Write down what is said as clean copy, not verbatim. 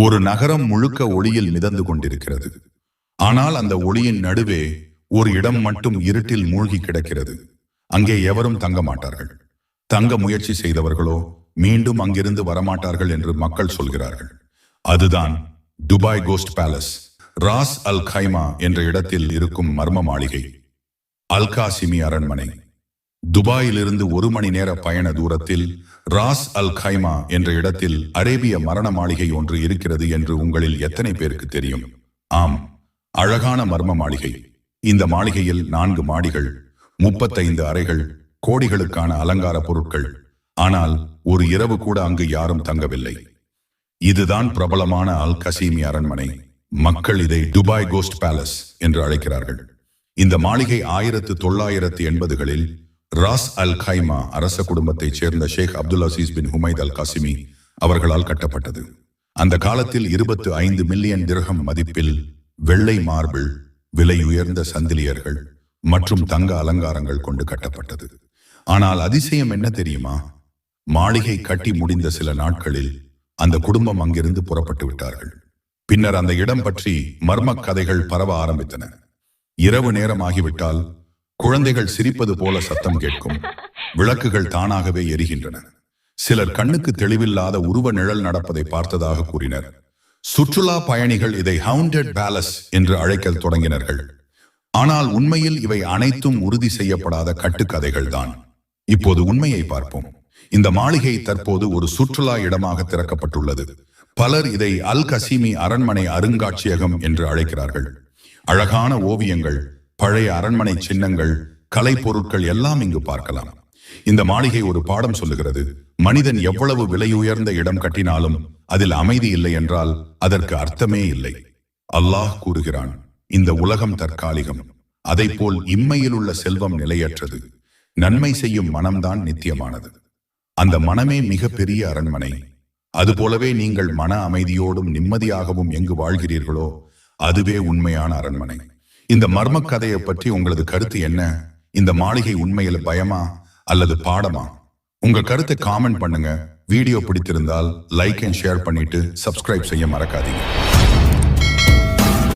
ஒரு நகரம் முழுக்க ஒளியில் மிதந்து கொண்டிருக்கிறது. ஆனால் அந்த ஒளியின் நடுவே ஒரு இடம் மட்டும் இருட்டில் மூழ்கி கிடக்கிறது. அங்கே எவரும் தங்க மாட்டார்கள். தங்க முயற்சி செய்தவர்களோ மீண்டும் அங்கிருந்து வரமாட்டார்கள் என்று மக்கள் சொல்கிறார்கள். அதுதான் துபாய் கோஸ்ட் பேலஸ். ராஸ் அல் கைமா என்ற இடத்தில் இருக்கும் மர்ம மாளிகை. அல் காசிமி அரண்மனை. துபாயிலிருந்து 1 மணி நேர பயண தூரத்தில் ராஸ் அல் கைமா என்ற இடத்தில் அரேபிய மரண மாளிகை ஒன்று இருக்கிறது என்று உங்களில் எத்தனை பேருக்கு தெரியும்? ஆம், அழகான மர்ம மாளிகை. இந்த மாளிகையில் 4 மாடிகள், 35 அறைகள், கோடிகளுக்கான அலங்கார பொருட்கள். ஆனால் ஒரு இரவு கூட அங்கு யாரும் தங்கவில்லை. இதுதான் பிரபலமான அல் கசீமி அரண்மனை. மக்கள் இதை துபாய் கோஸ்ட் பேலஸ் என்று அழைக்கிறார்கள். இந்த மாளிகை 1980களில் ராஸ் அல் கைமா அரச குடும்பத்தைச் சேர்ந்த ஷேக் அப்துல் அசீஸ் பின் ஹுமைத் அல் காசிமி அவர்களால் கட்டப்பட்டது. அந்த காலத்தில் 25 மில்லியன் திர்ஹம் மதிப்பில் வெள்ளை மார்பிள், விலை உயர்ந்த சந்திலியர்கள் மற்றும் தங்க அலங்காரங்கள் கொண்டு கட்டப்பட்டது. ஆனால் அதிசயம் என்ன தெரியுமா? மாளிகை கட்டி முடிந்த சில நாட்களில் அந்த குடும்பம் அங்கிருந்து புறப்பட்டு விட்டார்கள். பின்னர் அந்த இடம் பற்றி மர்ம கதைகள் பரவ ஆரம்பித்தன. இரவு நேரம் ஆகிவிட்டால் குழந்தைகள் சிரிப்பது போல சத்தம் கேட்கும். விளக்குகள் தானாகவே எரிகின்றன. சிலர் கண்ணுக்கு தெளிவில்லாத உருவ நிழல் நடப்பதை பார்த்ததாக கூறினர். சுற்றுலா பயணிகள் இதை ஹவுண்டட் பேலஸ் என்று அழைக்க தொடங்கினார்கள். ஆனால் உண்மையில் இவை அனைத்தும் உறுதி செய்யப்படாத கட்டுக்கதைகள் தான். இப்போது உண்மையை பார்ப்போம். இந்த மாளிகை தற்போது ஒரு சுற்றுலா இடமாக திறக்கப்பட்டுள்ளது. பலர் இதை அல் கசீமி அரண்மனை அருங்காட்சியகம் என்று அழைக்கிறார்கள். அழகான ஓவியங்கள், பழைய அரண்மனை சின்னங்கள், கலை பொருட்கள் எல்லாம் இங்கு பார்க்கலாம். இந்த மாளிகை ஒரு பாடம் சொல்லுகிறது. மனிதன் எவ்வளவு விலையுயர்ந்த இடம் கட்டினாலும் அதில் அமைதி இல்லை என்றால் அதற்கு அர்த்தமே இல்லை. அல்லாஹ் கூறுகிறான், இந்த உலகம் தற்காலிகம். அதைப்போல் இம்மையில் உள்ள செல்வம் நிலையற்றது. நன்மை செய்யும் மனம்தான் நித்தியமானது. அந்த மனமே மிக பெரிய அரண்மனை. அதுபோலவே நீங்கள் மன அமைதியோடும் நிம்மதியாகவும் எங்கு வாழ்கிறீர்களோ அதுவே உண்மையான அரண்மனை. இந்த மர்ம கதையை பற்றி உங்களது கருத்து என்ன? இந்த மாளிகை உண்மையில் பயமா அல்லது பாடமா? உங்க கருத்தை காமெண்ட் பண்ணுங்க. வீடியோ பிடித்திருந்தால் லைக் அண்ட் ஷேர் பண்ணிட்டு சப்ஸ்கிரைப் செய்ய மறக்காதீங்க.